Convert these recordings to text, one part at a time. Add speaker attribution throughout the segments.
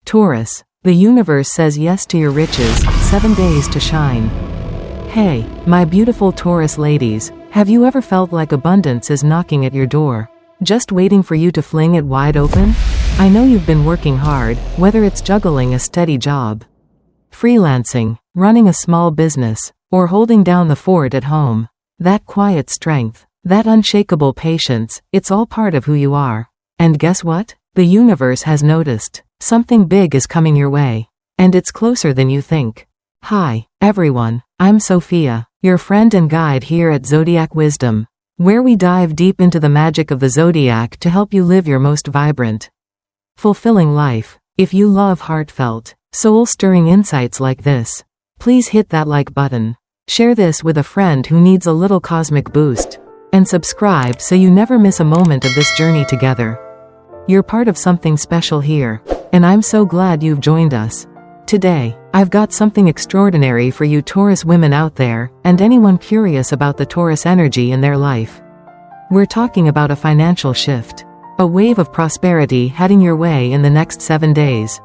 Speaker 1: Taurus, the universe says yes to your riches, 7 days to shine. Hey, my beautiful Taurus ladies, have you ever felt like abundance is knocking at your door, just waiting for you to fling it wide open? I know you've been working hard, whether it's juggling a steady job, freelancing, running a small business, or holding down the fort at home. That quiet strength, that unshakable patience, it's all part of who you are. And guess what? The universe has noticed. Something big is coming your way. And it's closer than you think. Hi, everyone. I'm Sophia, your friend and guide here at Zodiac Wisdom, where we dive deep into the magic of the Zodiac to help you live your most vibrant, fulfilling life. If you love heartfelt, soul-stirring insights like this, please hit that like button. Share this with a friend who needs a little cosmic boost. And subscribe so you never miss a moment of this journey together. You're part of something special here, and I'm so glad you've joined us. Today, I've got something extraordinary for you Taurus women out there, and anyone curious about the Taurus energy in their life. We're talking about a financial shift. A wave of prosperity heading your way in the next 7 days.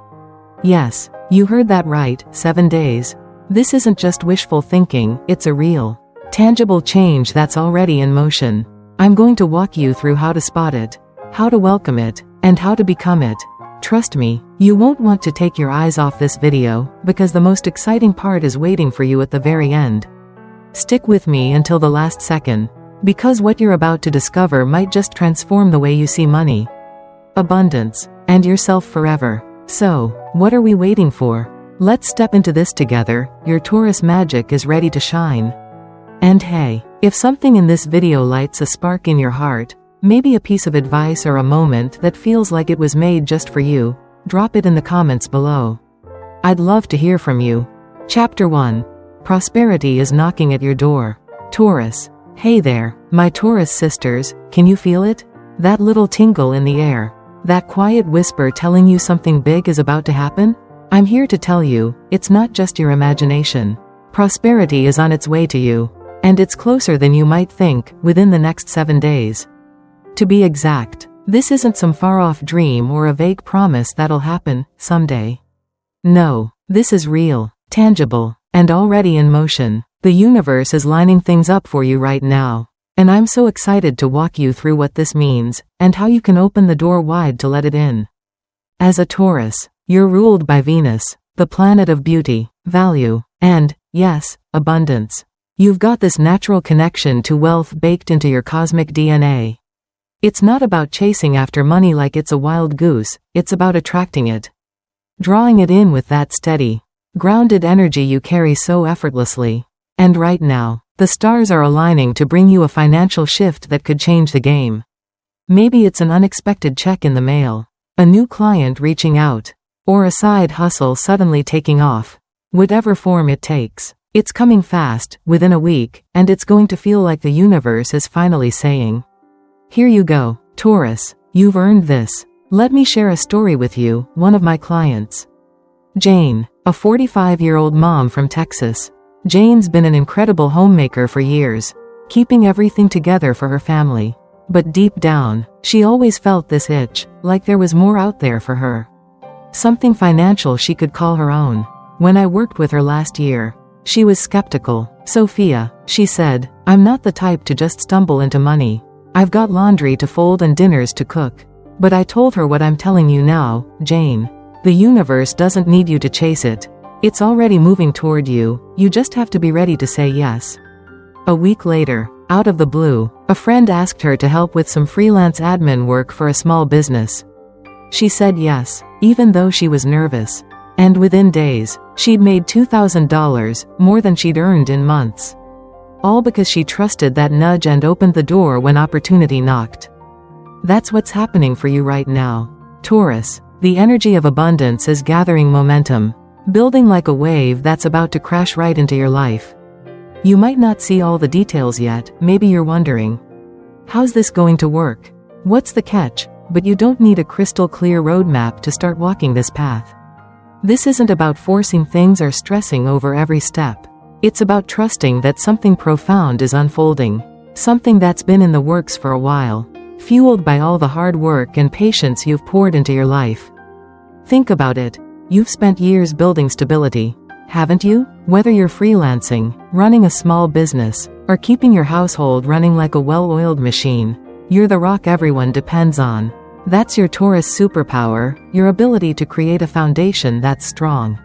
Speaker 1: Yes, you heard that right, 7 days. This isn't just wishful thinking, it's a real, tangible change that's already in motion. I'm going to walk you through how to spot it, how to welcome it, and how to become it. Trust me, you won't want to take your eyes off this video, because the most exciting part is waiting for you at the very end. Stick with me until the last second, because what you're about to discover might just transform the way you see money, abundance, and yourself forever. So, what are we waiting for? Let's step into this together. Your Taurus magic is ready to shine. And hey, if something in this video lights a spark in your heart, maybe a piece of advice or a moment that feels like it was made just for you, drop it in the comments below. I'd love to hear from you. Chapter 1. Prosperity is knocking at your door. Taurus. Hey there, my Taurus sisters, can you feel it? That little tingle in the air. That quiet whisper telling you something big is about to happen? I'm here to tell you, it's not just your imagination. Prosperity is on its way to you. And it's closer than you might think, within the next 7 days. To be exact, this isn't some far-off dream or a vague promise that'll happen someday. No, this is real, tangible, and already in motion. The universe is lining things up for you right now. And I'm so excited to walk you through what this means, and how you can open the door wide to let it in. As a Taurus, you're ruled by Venus, the planet of beauty, value, and, yes, abundance. You've got this natural connection to wealth baked into your cosmic DNA. It's not about chasing after money like it's a wild goose, it's about attracting it. Drawing it in with that steady, grounded energy you carry so effortlessly. And right now, the stars are aligning to bring you a financial shift that could change the game. Maybe it's an unexpected check in the mail, a new client reaching out, or a side hustle suddenly taking off. Whatever form it takes, it's coming fast, within a week, and it's going to feel like the universe is finally saying, here you go, Taurus, you've earned this. Let me share a story with you. One of my clients, Jane, a 45-year-old mom from Texas. Jane's been an incredible homemaker for years, keeping everything together for her family. But deep down, she always felt this itch, like there was more out there for her. Something financial she could call her own. When I worked with her last year, she was skeptical. Sophia, she said, I'm not the type to just stumble into money. I've got laundry to fold and dinners to cook. But I told her what I'm telling you now, Jane. The universe doesn't need you to chase it. It's already moving toward you, you just have to be ready to say yes. A week later, out of the blue, a friend asked her to help with some freelance admin work for a small business. She said yes, even though she was nervous. And within days, she'd made $2,000, more than she'd earned in months. All because she trusted that nudge and opened the door when opportunity knocked. That's what's happening for you right now. Taurus, the energy of abundance is gathering momentum, building like a wave that's about to crash right into your life. You might not see all the details yet, maybe you're wondering, how's this going to work? What's the catch? But you don't need a crystal clear roadmap to start walking this path. This isn't about forcing things or stressing over every step. It's about trusting that something profound is unfolding, something that's been in the works for a while, fueled by all the hard work and patience you've poured into your life. Think about it. You've spent years building stability, haven't you? Whether you're freelancing, running a small business, or keeping your household running like a well-oiled machine, you're the rock everyone depends on. That's your Taurus superpower, your ability to create a foundation that's strong,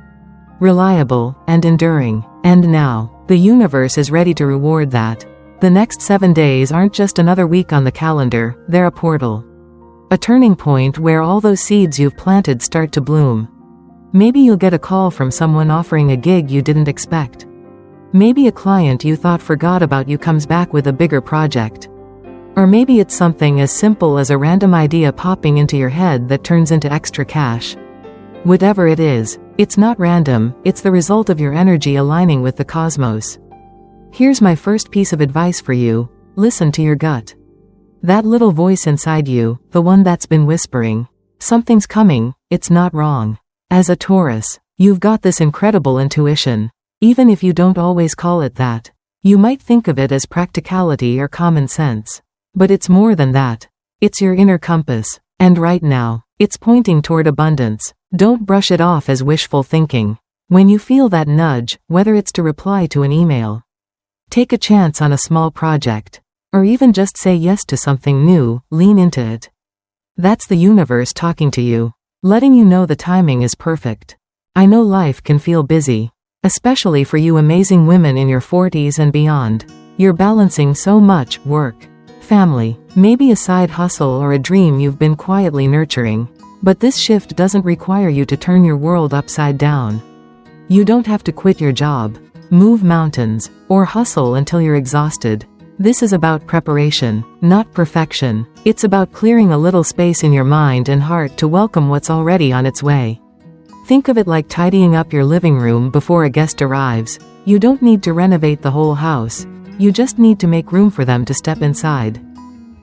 Speaker 1: reliable, and enduring. And now, the universe is ready to reward that. The next 7 days aren't just another week on the calendar, they're a portal. A turning point where all those seeds you've planted start to bloom. Maybe you'll get a call from someone offering a gig you didn't expect. Maybe a client you thought forgot about you comes back with a bigger project. Or maybe it's something as simple as a random idea popping into your head that turns into extra cash. Whatever it is, it's not random, it's the result of your energy aligning with the cosmos. Here's my first piece of advice for you: listen to your gut. That little voice inside you, the one that's been whispering, "Something's coming, it's not wrong." As a Taurus, you've got this incredible intuition. Even if you don't always call it that. You might think of it as practicality or common sense. But it's more than that. It's your inner compass. And right now, it's pointing toward abundance. Don't brush it off as wishful thinking. When you feel that nudge, whether it's to reply to an email, take a chance on a small project, or even just say yes to something new, lean into it. That's the universe talking to you, letting you know the timing is perfect. I know life can feel busy, especially for you amazing women in your 40s and beyond. You're balancing so much: work, family, maybe a side hustle or a dream you've been quietly nurturing. But this shift doesn't require you to turn your world upside down. You don't have to quit your job, move mountains, or hustle until you're exhausted. This is about preparation, not perfection. It's about clearing a little space in your mind and heart to welcome what's already on its way. Think of it like tidying up your living room before a guest arrives. You don't need to renovate the whole house. You just need to make room for them to step inside.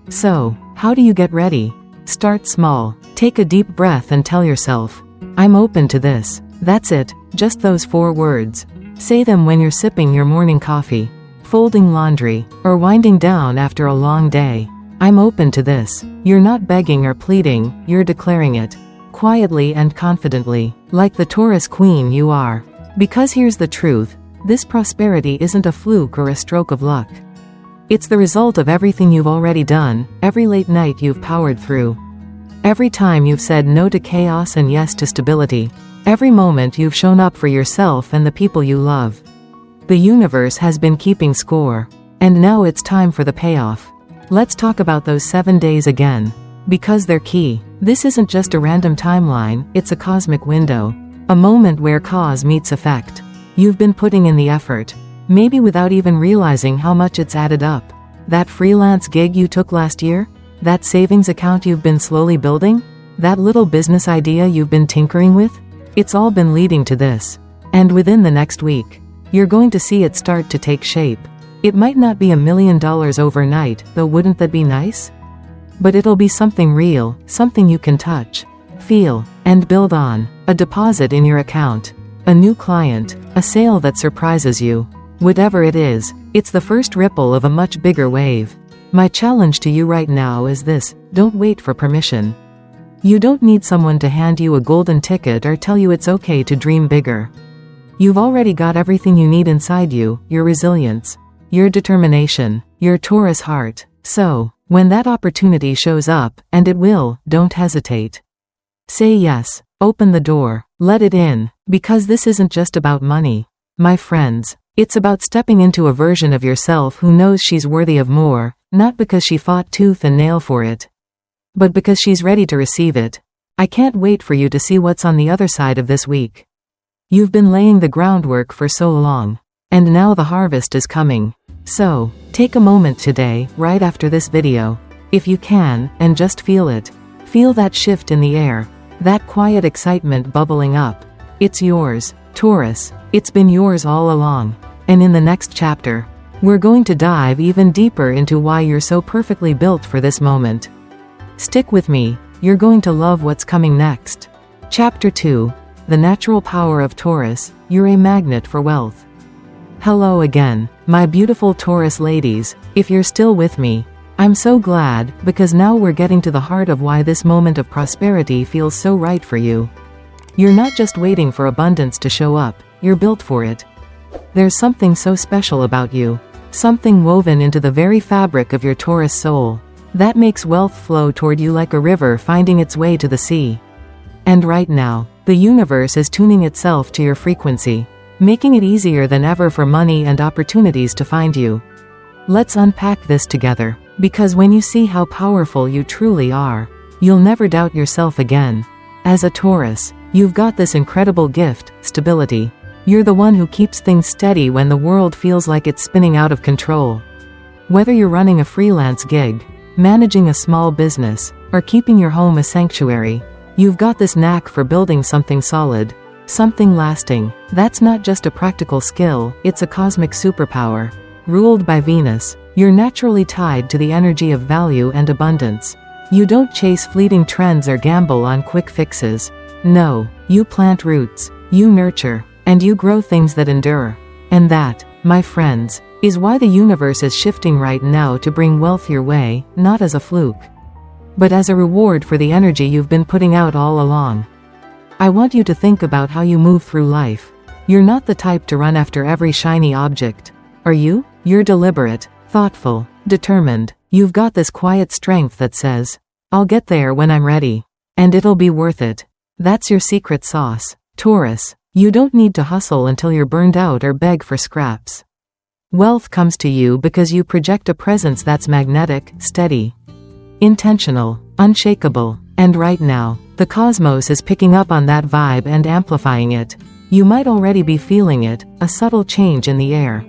Speaker 1: So, how do you get ready? Start small. Take a deep breath and tell yourself, "I'm open to this." That's it, just those 4 words. Say them when you're sipping your morning coffee, folding laundry, or winding down after a long day. I'm open to this. You're not begging or pleading, you're declaring it. Quietly and confidently, like the Taurus queen you are. Because here's the truth, this prosperity isn't a fluke or a stroke of luck. It's the result of everything you've already done, every late night you've powered through. Every time you've said no to chaos and yes to stability. Every moment you've shown up for yourself and the people you love. The universe has been keeping score. And now it's time for the payoff. Let's talk about those 7 days again. Because they're key. This isn't just a random timeline, it's a cosmic window. A moment where cause meets effect. You've been putting in the effort. Maybe without even realizing how much it's added up. That freelance gig you took last year? That savings account you've been slowly building? That little business idea you've been tinkering with? It's all been leading to this. And within the next week, you're going to see it start to take shape. It might not be $1 million overnight, though wouldn't that be nice? But it'll be something real, something you can touch, feel, and build on. A deposit in your account, a new client, a sale that surprises you. Whatever it is, it's the first ripple of a much bigger wave. My challenge to you right now is this: don't wait for permission. You don't need someone to hand you a golden ticket or tell you it's okay to dream bigger. You've already got everything you need inside you: your resilience, your determination, your Taurus heart. So, when that opportunity shows up, and it will, don't hesitate. Say yes, open the door, let it in, because this isn't just about money. My friends, it's about stepping into a version of yourself who knows she's worthy of more, not because she fought tooth and nail for it, but because she's ready to receive it. I can't wait for you to see what's on the other side of this week. You've been laying the groundwork for so long, and now the harvest is coming. So, take a moment today, right after this video, if you can, and just feel it. Feel that shift in the air, that quiet excitement bubbling up. It's yours, Taurus. It's been yours all along. And in the next chapter, we're going to dive even deeper into why you're so perfectly built for this moment. Stick with me, you're going to love what's coming next. Chapter 2. The Natural Power of Taurus. You're a magnet for wealth. Hello again, my beautiful Taurus ladies. If you're still with me, I'm so glad, because now we're getting to the heart of why this moment of prosperity feels so right for you. You're not just waiting for abundance to show up, you're built for it. There's something so special about you. Something woven into the very fabric of your Taurus soul. That makes wealth flow toward you like a river finding its way to the sea. And right now, the universe is tuning itself to your frequency, making it easier than ever for money and opportunities to find you. Let's unpack this together, because when you see how powerful you truly are, you'll never doubt yourself again. As a Taurus, you've got this incredible gift, stability. You're the one who keeps things steady when the world feels like it's spinning out of control. Whether you're running a freelance gig, managing a small business, or keeping your home a sanctuary, you've got this knack for building something solid, something lasting. That's not just a practical skill, it's a cosmic superpower. Ruled by Venus, you're naturally tied to the energy of value and abundance. You don't chase fleeting trends or gamble on quick fixes. No, you plant roots, you nurture, and you grow things that endure. And that, my friends, is why the universe is shifting right now to bring wealth your way, not as a fluke, but as a reward for the energy you've been putting out all along. I want you to think about how you move through life. You're not the type to run after every shiny object. Are you? You're deliberate, thoughtful, determined. You've got this quiet strength that says, I'll get there when I'm ready. And it'll be worth it. That's your secret sauce, Taurus. You don't need to hustle until you're burned out or beg for scraps. Wealth comes to you because you project a presence that's magnetic, steady, intentional, unshakable. And right now, the cosmos is picking up on that vibe and amplifying it. You might already be feeling it, a subtle change in the air.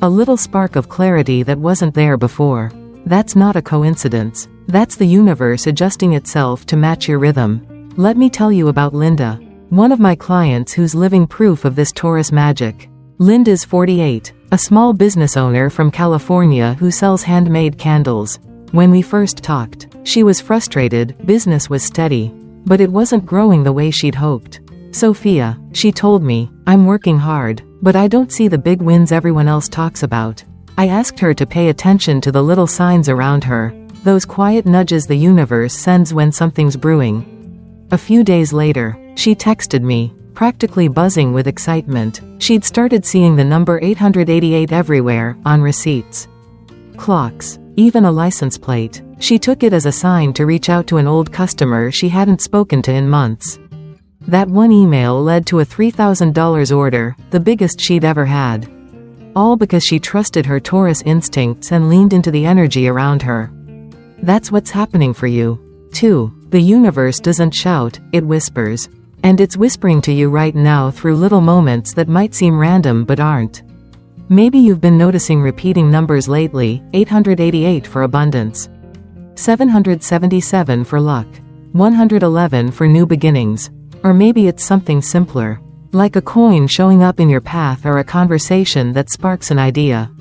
Speaker 1: A little spark of clarity that wasn't there before. That's not a coincidence. That's the universe adjusting itself to match your rhythm. Let me tell you about Linda, one of my clients who's living proof of this Taurus magic. Linda's 48, a small business owner from California who sells handmade candles. When we first talked, she was frustrated. Business was steady, but it wasn't growing the way she'd hoped. Sophia, she told me, I'm working hard, but I don't see the big wins everyone else talks about. I asked her to pay attention to the little signs around her, those quiet nudges the universe sends when something's brewing. A few days later, she texted me, practically buzzing with excitement. She'd started seeing the number 888 everywhere, on receipts, clocks, even a license plate. She took it as a sign to reach out to an old customer she hadn't spoken to in months. That one email led to a $3,000 order, the biggest she'd ever had. All because she trusted her Taurus instincts and leaned into the energy around her. That's what's happening for you, too. The universe doesn't shout, it whispers. And it's whispering to you right now through little moments that might seem random but aren't. Maybe you've been noticing repeating numbers lately, 888 for abundance, 777 for luck, 111 for new beginnings. Or maybe it's something simpler, like a coin showing up in your path or a conversation that sparks an idea.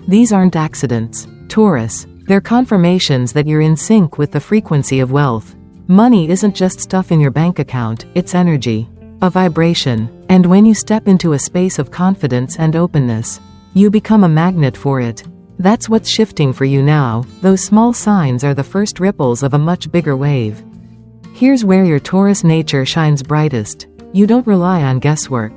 Speaker 1: These aren't accidents, Taurus. They're confirmations that you're in sync with the frequency of wealth. Money isn't just stuff in your bank account, it's energy, a vibration. And when you step into a space of confidence and openness, you become a magnet for it. That's what's shifting for you now. Those small signs are the first ripples of a much bigger wave. Here's where your Taurus nature shines brightest. You don't rely on guesswork.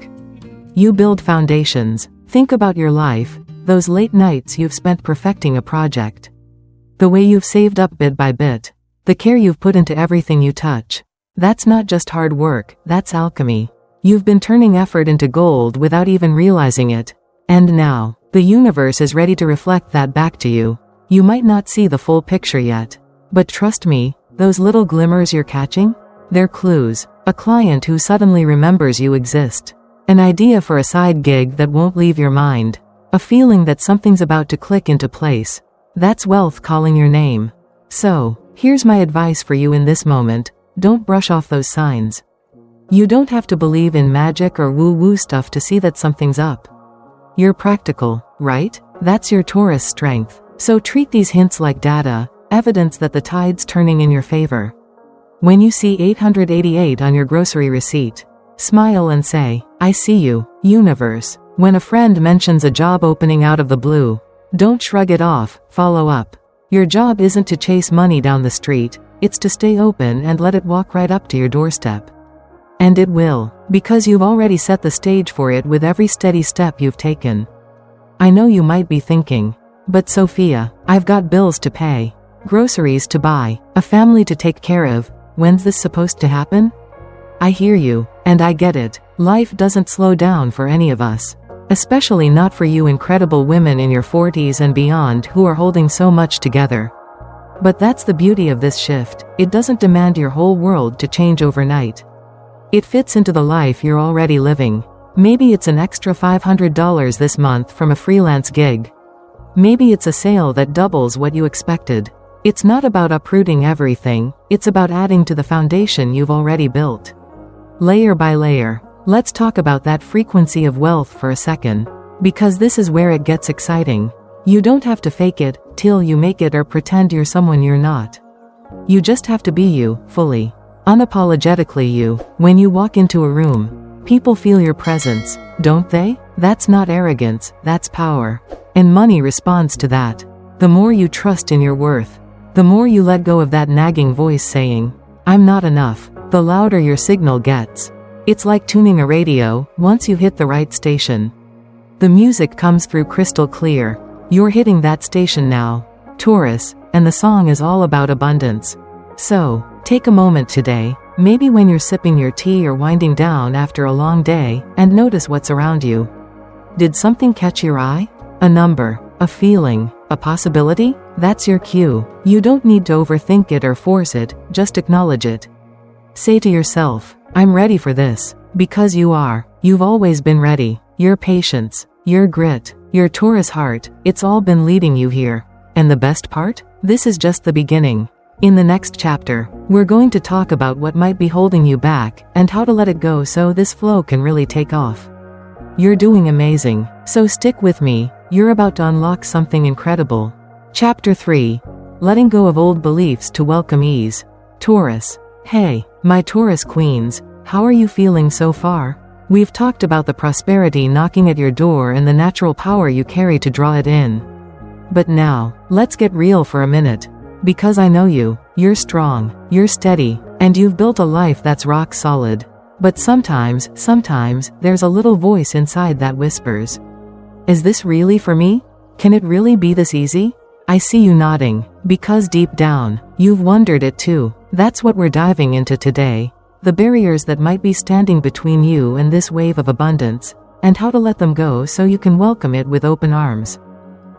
Speaker 1: You build foundations. Think about your life, those late nights you've spent perfecting a project. The way you've saved up bit by bit. The care you've put into everything you touch. That's not just hard work, that's alchemy. You've been turning effort into gold without even realizing it. And now, the universe is ready to reflect that back to you. You might not see the full picture yet. But trust me, those little glimmers you're catching? They're clues. A client who suddenly remembers you exist. An idea for a side gig that won't leave your mind. A feeling that something's about to click into place. That's wealth calling your name. So, here's my advice for you in this moment. Don't brush off those signs. You don't have to believe in magic or woo-woo stuff to see that something's up. You're practical, right? That's your Taurus strength. So treat these hints like data, evidence that the tide's turning in your favor. When you see 888 on your grocery receipt, smile and say, I see you, universe. When a friend mentions a job opening out of the blue, don't shrug it off, follow up. Your job isn't to chase money down the street, it's to stay open and let it walk right up to your doorstep. And it will, because you've already set the stage for it with every steady step you've taken. I know you might be thinking, but Sophia, I've got bills to pay, groceries to buy, a family to take care of, when's this supposed to happen? I hear you, and I get it. Life doesn't slow down for any of us. Especially not for you incredible women in your 40s and beyond who are holding so much together. But that's the beauty of this shift. It doesn't demand your whole world to change overnight. It fits into the life you're already living. Maybe it's an extra $500 this month from a freelance gig. Maybe it's a sale that doubles what you expected. It's not about uprooting everything, it's about adding to the foundation you've already built. Layer by layer. Let's talk about that frequency of wealth for a second. Because this is where it gets exciting. You don't have to fake it till you make it or pretend you're someone you're not. You just have to be you, fully. Unapologetically you. When you walk into a room, people feel your presence, don't they? That's not arrogance, that's power. And money responds to that. The more you trust in your worth, the more you let go of that nagging voice saying, I'm not enough, the louder your signal gets. It's like tuning a radio. Once you hit the right station, the music comes through crystal clear. You're hitting that station now, Taurus, and the song is all about abundance. So, take a moment today, maybe when you're sipping your tea or winding down after a long day, and notice what's around you. Did something catch your eye? A number, a feeling, a possibility? That's your cue. You don't need to overthink it or force it, just acknowledge it. Say to yourself, I'm ready for this. Because you are. You've always been ready. Your patience, your grit, your Taurus heart, it's all been leading you here. And the best part? This is just the beginning. In the next chapter, we're going to talk about what might be holding you back, and how to let it go so this flow can really take off. You're doing amazing, so stick with me, you're about to unlock something incredible. Chapter 3. Letting go of old beliefs to welcome ease. Taurus. Hey, my Taurus queens, how are you feeling so far? We've talked about the prosperity knocking at your door and the natural power you carry to draw it in. But now, let's get real for a minute. Because I know you, you're strong, you're steady, and you've built a life that's rock solid. But sometimes, there's a little voice inside that whispers. Is this really for me? Can it really be this easy? I see you nodding, because deep down, you've wondered it too. That's what we're diving into today. The barriers that might be standing between you and this wave of abundance, and how to let them go so you can welcome it with open arms.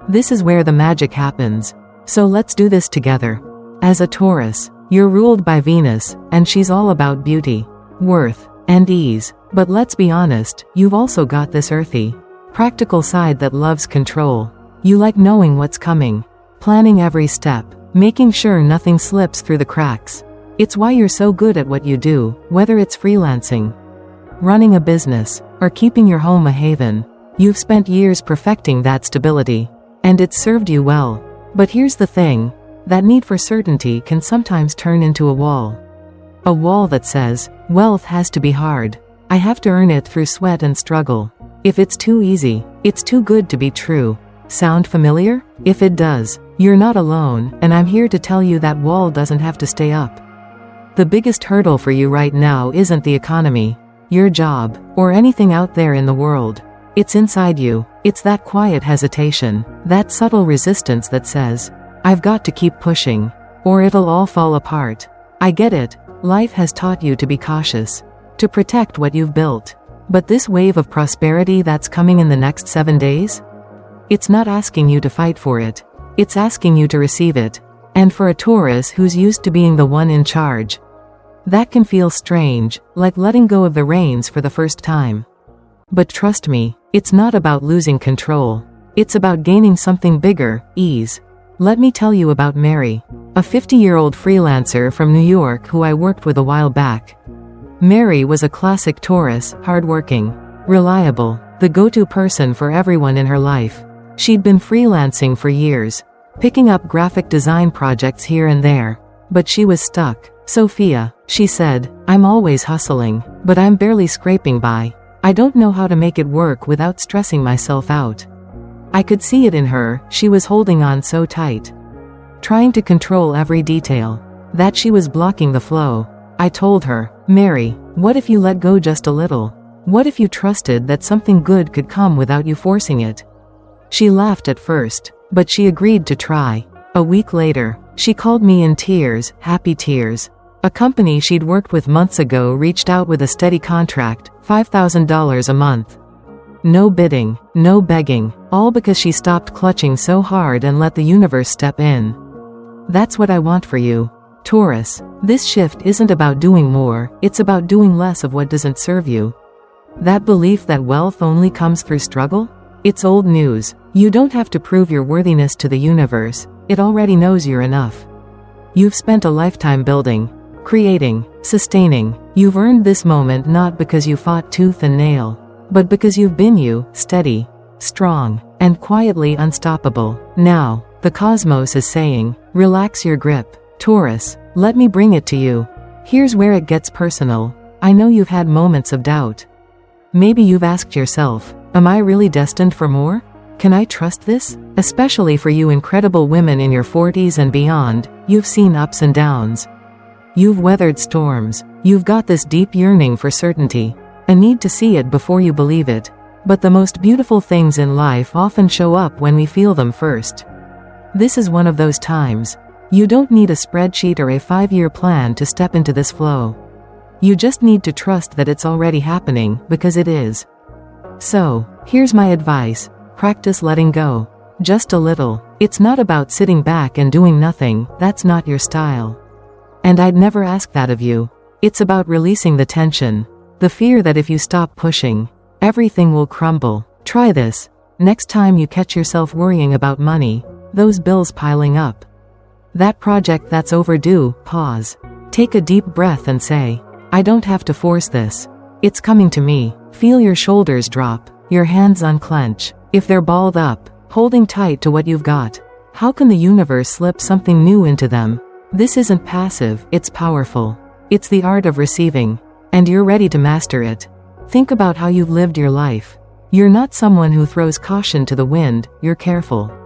Speaker 1: This is where the magic happens. So let's do this together. As a Taurus, you're ruled by Venus, and she's all about beauty, worth, and ease. But let's be honest, you've also got this earthy, practical side that loves control. You like knowing what's coming, planning every step, making sure nothing slips through the cracks. It's why you're so good at what you do, whether it's freelancing, running a business, or keeping your home a haven. You've spent years perfecting that stability, and it's served you well. But here's the thing, that need for certainty can sometimes turn into a wall. A wall that says, wealth has to be hard. I have to earn it through sweat and struggle. If it's too easy, it's too good to be true. Sound familiar? If it does, you're not alone, and I'm here to tell you that wall doesn't have to stay up. The biggest hurdle for you right now isn't the economy, your job, or anything out there in the world. It's inside you. It's that quiet hesitation, that subtle resistance that says, I've got to keep pushing, or it'll all fall apart. I get it. Life has taught you to be cautious, to protect what you've built. But this wave of prosperity that's coming in the next 7 days? It's not asking you to fight for it. It's asking you to receive it. And for a Taurus who's used to being the one in charge, that can feel strange, like letting go of the reins for the first time. But trust me, it's not about losing control. It's about gaining something bigger, ease. Let me tell you about Mary, a 50-year-old freelancer from New York who I worked with a while back. Mary was a classic Taurus, hardworking, reliable, the go-to person for everyone in her life. She'd been freelancing for years, picking up graphic design projects here and there. But she was stuck. Sophia, she said, I'm always hustling, but I'm barely scraping by. I don't know how to make it work without stressing myself out. I could see it in her, she was holding on so tight, trying to control every detail, that she was blocking the flow. I told her, Mary, What if you let go just a little? What if you trusted that something good could come without you forcing it? She laughed at first, but she agreed to try. A week later, she called me in tears, happy tears. A company she'd worked with months ago reached out with a steady contract, $5,000 a month. No bidding, no begging, all because she stopped clutching so hard and let the universe step in. That's what I want for you, Taurus. This shift isn't about doing more, it's about doing less of what doesn't serve you. That belief that wealth only comes through struggle? It's old news. You don't have to prove your worthiness to the universe, it already knows you're enough. You've spent a lifetime building, creating, sustaining. You've earned this moment not because you fought tooth and nail, but because you've been you, steady, strong, and quietly unstoppable. Now, the cosmos is saying, relax your grip, Taurus, let me bring it to you. Here's where it gets personal. I know you've had moments of doubt. Maybe you've asked yourself, am I really destined for more? Can I trust this? Especially for you incredible women in your 40s and beyond, you've seen ups and downs. You've weathered storms. You've got this deep yearning for certainty. A need to see it before you believe it. But the most beautiful things in life often show up when we feel them first. This is one of those times. You don't need a spreadsheet or a 5-year plan to step into this flow. You just need to trust that it's already happening, because it is. So, here's my advice. Practice letting go. Just a little. It's not about sitting back and doing nothing, that's not your style. And I'd never ask that of you. It's about releasing the tension. The fear that if you stop pushing, everything will crumble. Try this. Next time you catch yourself worrying about money, those bills piling up, that project that's overdue, pause. Take a deep breath and say, I don't have to force this. It's coming to me. Feel your shoulders drop, your hands unclench. If they're balled up, holding tight to what you've got, how can the universe slip something new into them? This isn't passive, it's powerful. It's the art of receiving. And you're ready to master it. Think about how you've lived your life. You're not someone who throws caution to the wind, you're careful.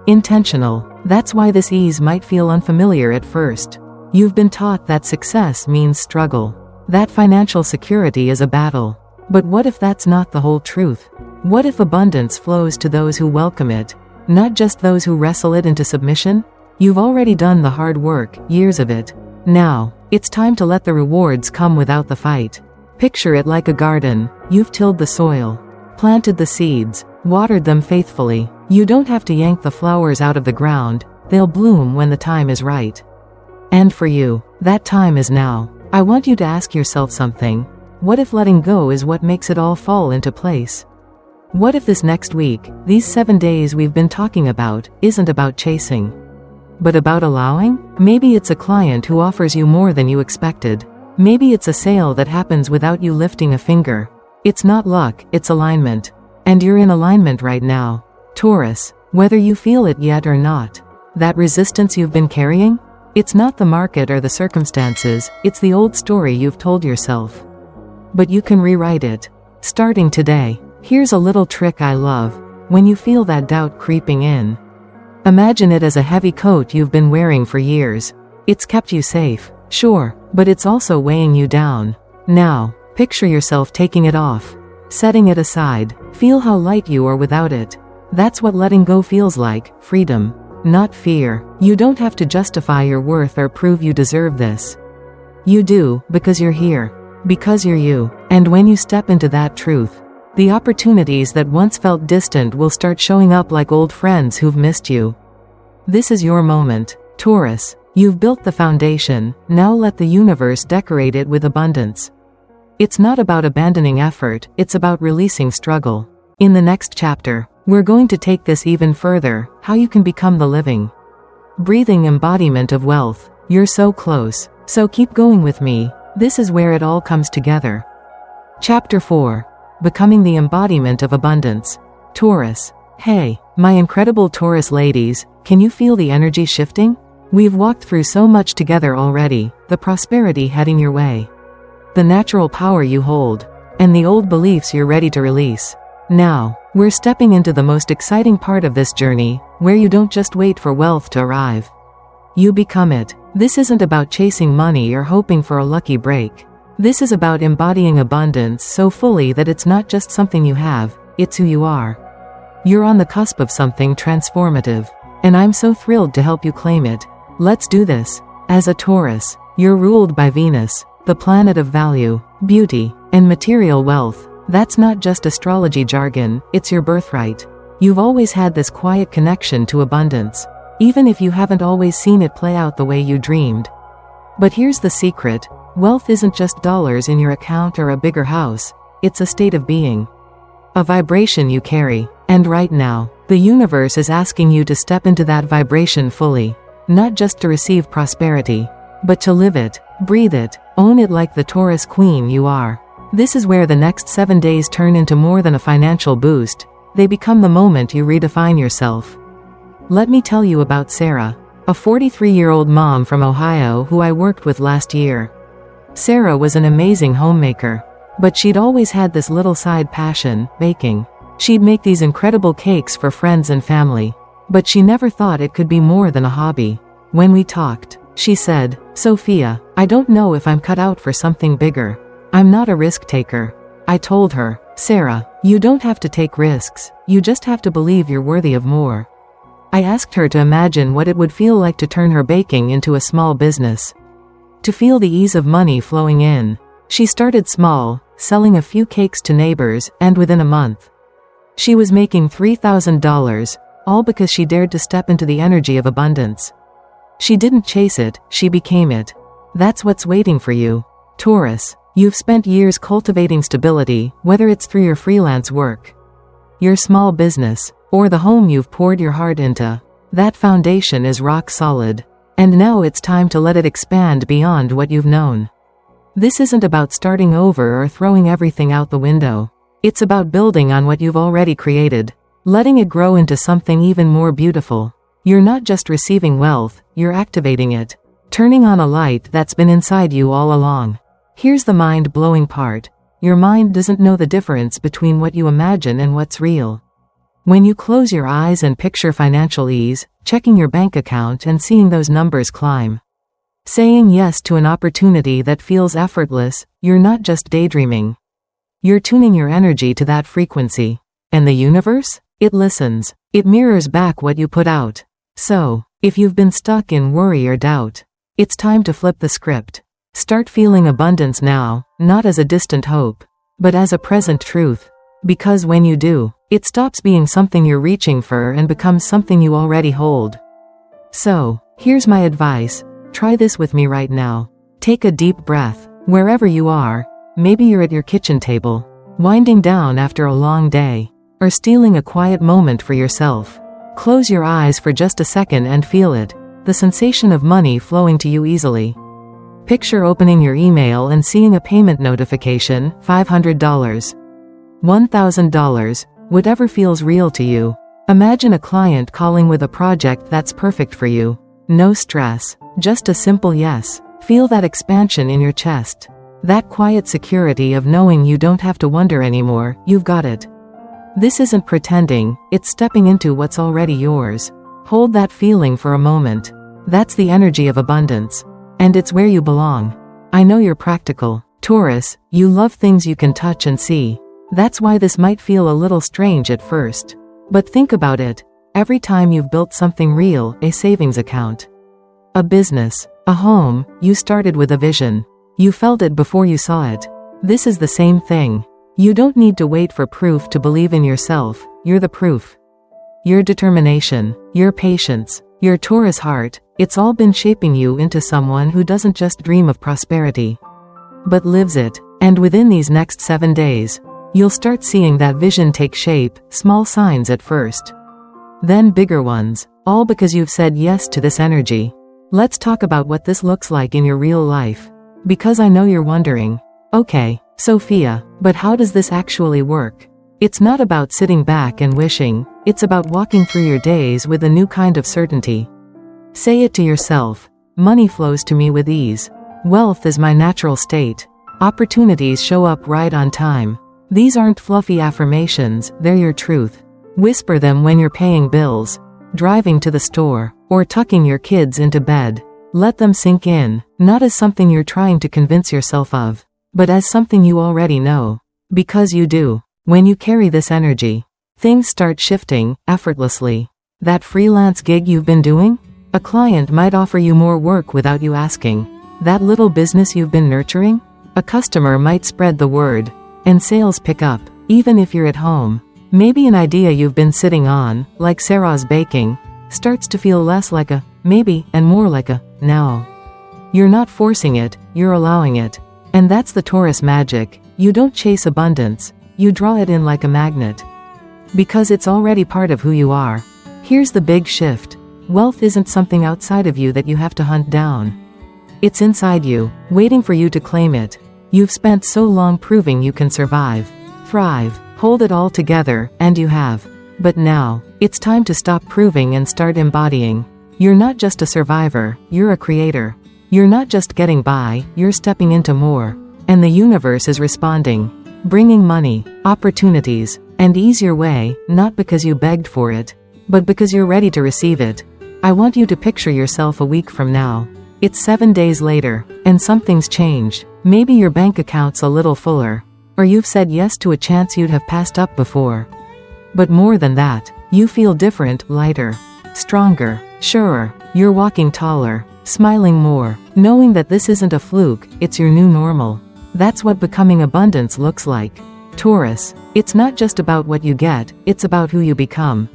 Speaker 1: Intentional. That's why this ease might feel unfamiliar at first. You've been taught that success means struggle. That financial security is a battle. But what if that's not the whole truth? What if abundance flows to those who welcome it, not just those who wrestle it into submission? You've already done the hard work, years of it. Now, it's time to let the rewards come without the fight. Picture it like a garden. You've tilled the soil, planted the seeds, watered them faithfully. You don't have to yank the flowers out of the ground. They'll bloom when the time is right. And for you, that time is now. I want you to ask yourself something. What if letting go is what makes it all fall into place? What if this next week, these 7 days we've been talking about, isn't about chasing, but about allowing? Maybe it's a client who offers you more than you expected. Maybe it's a sale that happens without you lifting a finger. It's not luck, it's alignment. And you're in alignment right now, Taurus, whether you feel it yet or not. That resistance you've been carrying? It's not the market or the circumstances, it's the old story you've told yourself. But you can rewrite it. Starting today. Here's a little trick I love. When you feel that doubt creeping in, imagine it as a heavy coat you've been wearing for years. It's kept you safe, sure, but it's also weighing you down. Now, picture yourself taking it off, setting it aside. Feel how light you are without it. That's what letting go feels like, freedom, not fear. You don't have to justify your worth or prove you deserve this. You do, because you're here, because you're you. And when you step into that truth, the opportunities that once felt distant will start showing up like old friends who've missed you. This is your moment, Taurus. You've built the foundation, now let the universe decorate it with abundance. It's not about abandoning effort, it's about releasing struggle. In the next chapter, we're going to take this even further, how you can become the living, breathing embodiment of wealth. You're so close, so keep going with me. This is where it all comes together. Chapter 4. Becoming the embodiment of abundance. Taurus. Hey, my incredible Taurus ladies, can you feel the energy shifting? We've walked through so much together already, the prosperity heading your way, the natural power you hold, and the old beliefs you're ready to release. Now, we're stepping into the most exciting part of this journey, where you don't just wait for wealth to arrive. You become it. This isn't about chasing money or hoping for a lucky break. This is about embodying abundance so fully that it's not just something you have, it's who you are. You're on the cusp of something transformative. And I'm so thrilled to help you claim it. Let's do this. As a Taurus, you're ruled by Venus, the planet of value, beauty, and material wealth. That's not just astrology jargon, it's your birthright. You've always had this quiet connection to abundance, even if you haven't always seen it play out the way you dreamed. But here's the secret. Wealth isn't just dollars in your account or a bigger house. It's a state of being. A vibration you carry. And right now, the universe is asking you to step into that vibration fully. Not just to receive prosperity, but to live it, breathe it, own it like the Taurus queen you are. This is where the next 7 days turn into more than a financial boost. They become the moment you redefine yourself. Let me tell you about Sarah, a 43-year-old mom from Ohio who I worked with last year. Sarah was an amazing homemaker, but she'd always had this little side passion, baking. She'd make these incredible cakes for friends and family, but she never thought it could be more than a hobby. When we talked, she said, "Sophia, I don't know if I'm cut out for something bigger. I'm not a risk taker." I told her, "Sarah, you don't have to take risks, you just have to believe you're worthy of more." I asked her to imagine what it would feel like to turn her baking into a small business. To feel the ease of money flowing in. She started small, selling a few cakes to neighbors, and within a month, she was making $3,000, all because she dared to step into the energy of abundance. She didn't chase it, she became it. That's what's waiting for you. Taurus, you've spent years cultivating stability, whether it's through your freelance work, your small business, or the home you've poured your heart into. That foundation is rock solid. And now it's time to let it expand beyond what you've known. This isn't about starting over or throwing everything out the window. It's about building on what you've already created, letting it grow into something even more beautiful. You're not just receiving wealth, you're activating it, turning on a light that's been inside you all along. Here's the mind-blowing part. Your mind doesn't know the difference between what you imagine and what's real. When you close your eyes and picture financial ease, checking your bank account and seeing those numbers climb, saying yes to an opportunity that feels effortless, you're not just daydreaming. You're tuning your energy to that frequency. And the universe? It listens. It mirrors back what you put out. So, if you've been stuck in worry or doubt, it's time to flip the script. Start feeling abundance now, not as a distant hope, but as a present truth. Because when you do, it stops being something you're reaching for and becomes something you already hold. So, here's my advice. Try this with me right now. Take a deep breath, wherever you are. Maybe you're at your kitchen table, winding down after a long day, or stealing a quiet moment for yourself. Close your eyes for just a second and feel it, the sensation of money flowing to you easily. Picture opening your email and seeing a payment notification, $500, $1,000, whatever feels real to you. Imagine a client calling with a project that's perfect for you. No stress, just a simple yes. Feel that expansion in your chest. That quiet security of knowing you don't have to wonder anymore, you've got it. This isn't pretending, it's stepping into what's already yours. Hold that feeling for a moment. That's the energy of abundance. And it's where you belong. I know you're practical. Taurus, you love things you can touch and see. That's why this might feel a little strange at first. But think about it. Every time you've built something real, a savings account, a business, a home, you started with a vision. You felt it before you saw it. This is the same thing. You don't need to wait for proof to believe in yourself, you're the proof. Your determination, your patience, your Taurus heart, it's all been shaping you into someone who doesn't just dream of prosperity, but lives it. And within these next 7 days, you'll start seeing that vision take shape, small signs at first, then bigger ones, all because you've said yes to this energy. Let's talk about what this looks like in your real life. Because I know you're wondering, okay, Sophia, but how does this actually work? It's not about sitting back and wishing, it's about walking through your days with a new kind of certainty. Say it to yourself, money flows to me with ease. Wealth is my natural state. Opportunities show up right on time. These aren't fluffy affirmations, they're your truth. Whisper them when you're paying bills, driving to the store, or tucking your kids into bed. Let them sink in, not as something you're trying to convince yourself of, but as something you already know. Because you do. When you carry this energy, things start shifting, effortlessly. That freelance gig you've been doing? A client might offer you more work without you asking. That little business you've been nurturing? A customer might spread the word, and sales pick up, even if you're at home. Maybe an idea you've been sitting on, like Sarah's baking, starts to feel less like a maybe and more like a now. You're not forcing it, you're allowing it. And that's the Taurus magic. You don't chase abundance, you draw it in like a magnet. Because it's already part of who you are. Here's the big shift. Wealth isn't something outside of you that you have to hunt down. It's inside you, waiting for you to claim it. You've spent so long proving you can survive, thrive, hold it all together, and you have. But now, it's time to stop proving and start embodying. You're not just a survivor, you're a creator. You're not just getting by, you're stepping into more. And the universe is responding. Bringing money, opportunities, and ease your way, not because you begged for it, but because you're ready to receive it. I want you to picture yourself a week from now. It's 7 days later, and something's changed. Maybe your bank account's a little fuller, or you've said yes to a chance you'd have passed up before. But more than that, you feel different, lighter, stronger, surer. You're walking taller, smiling more, knowing that this isn't a fluke, it's your new normal. That's what becoming abundance looks like. Taurus, it's not just about what you get, it's about who you become.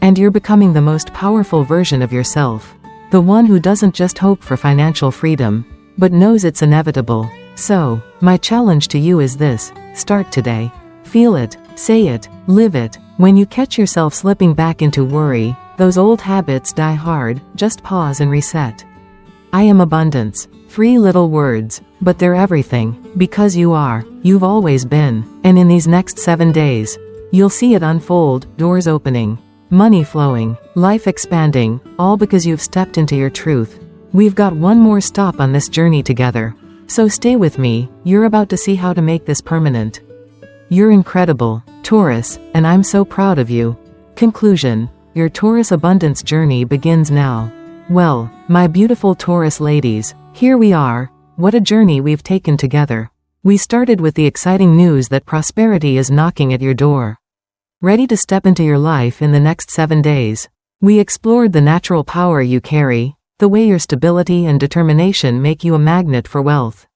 Speaker 1: And you're becoming the most powerful version of yourself. The one who doesn't just hope for financial freedom, but knows it's inevitable. So, my challenge to you is this: start today. Feel it, say it, live it. When you catch yourself slipping back into worry, those old habits die hard, just pause and reset. I am abundance. 3 little words, but they're everything, because you are, you've always been, and in these next 7 days, you'll see it unfold, doors opening, money flowing, life expanding, all because you've stepped into your truth. We've got one more stop on this journey together. So stay with me, you're about to see how to make this permanent. You're incredible, Taurus, and I'm so proud of you. Conclusion: your Taurus abundance journey begins now. Well, my beautiful Taurus ladies, here we are. What a journey we've taken together. We started with the exciting news that prosperity is knocking at your door. Ready to step into your life in the next 7 days. We explored the natural power you carry, the way your stability and determination make you a magnet for wealth.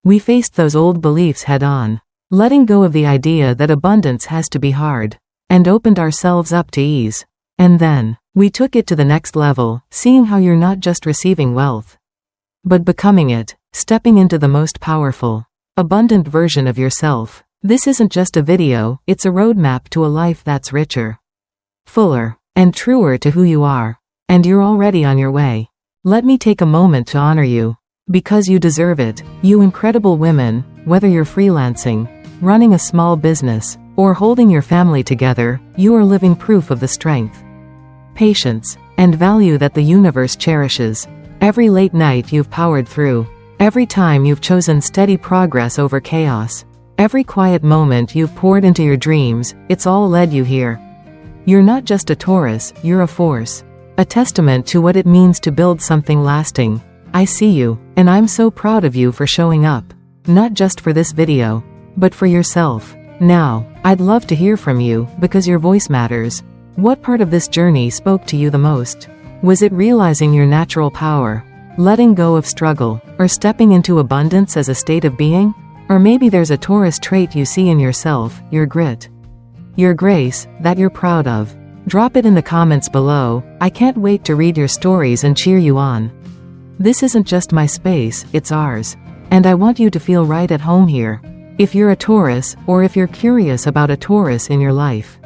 Speaker 1: We faced those old beliefs head on, letting go of the idea that abundance has to be hard, and opened ourselves up to ease. And then, we took it to the next level, seeing how you're not just receiving wealth, but becoming it, stepping into the most powerful, abundant version of yourself. This isn't just a video, it's a roadmap to a life that's richer, fuller, and truer to who you are. And you're already on your way. Let me take a moment to honor you. Because you deserve it, you incredible women. Whether you're freelancing, running a small business, or holding your family together, you are living proof of the strength, patience, and value that the universe cherishes. Every late night you've powered through, every time you've chosen steady progress over chaos, every quiet moment you've poured into your dreams, it's all led you here. You're not just a Taurus, you're a force, a testament to what it means to build something lasting. I see you, and I'm so proud of you for showing up, not just for this video, but for yourself. Now, I'd love to hear from you, because your voice matters. What part of this journey spoke to you the most? Was it realizing your natural power, letting go of struggle, or stepping into abundance as a state of being? Or maybe there's a Taurus trait you see in yourself, your grit, your grace, that you're proud of. Drop it in the comments below. I can't wait to read your stories and cheer you on. This isn't just my space, it's ours. And I want you to feel right at home here. If you're a Taurus, or if you're curious about a Taurus in your life,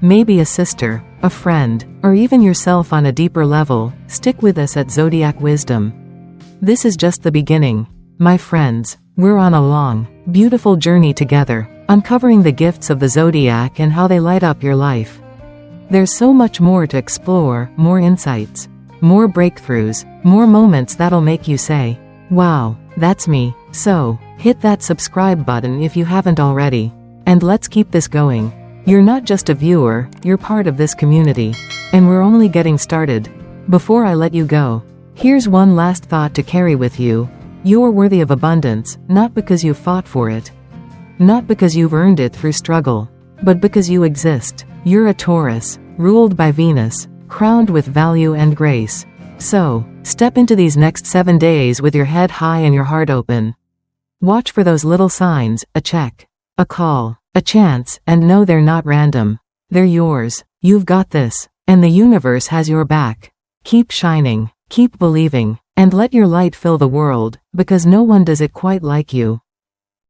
Speaker 1: maybe a sister, a friend, or even yourself on a deeper level, stick with us at Zodiac Wisdom. This is just the beginning. My friends, we're on a long, beautiful journey together, uncovering the gifts of the Zodiac and how they light up your life. There's so much more to explore, more insights, more breakthroughs, more moments that'll make you say, wow, that's me. So, hit that subscribe button if you haven't already. And let's keep this going. You're not just a viewer, you're part of this community. And we're only getting started. Before I let you go, here's one last thought to carry with you. You're worthy of abundance, not because you fought for it. Not because you've earned it through struggle, but because you exist. You're a Taurus, ruled by Venus, crowned with value and grace. So, step into these next 7 days with your head high and your heart open. Watch for those little signs, a check, a call, a chance, and know they're not random. They're yours. You've got this, and the universe has your back. Keep shining, keep believing, and let your light fill the world, because no one does it quite like you.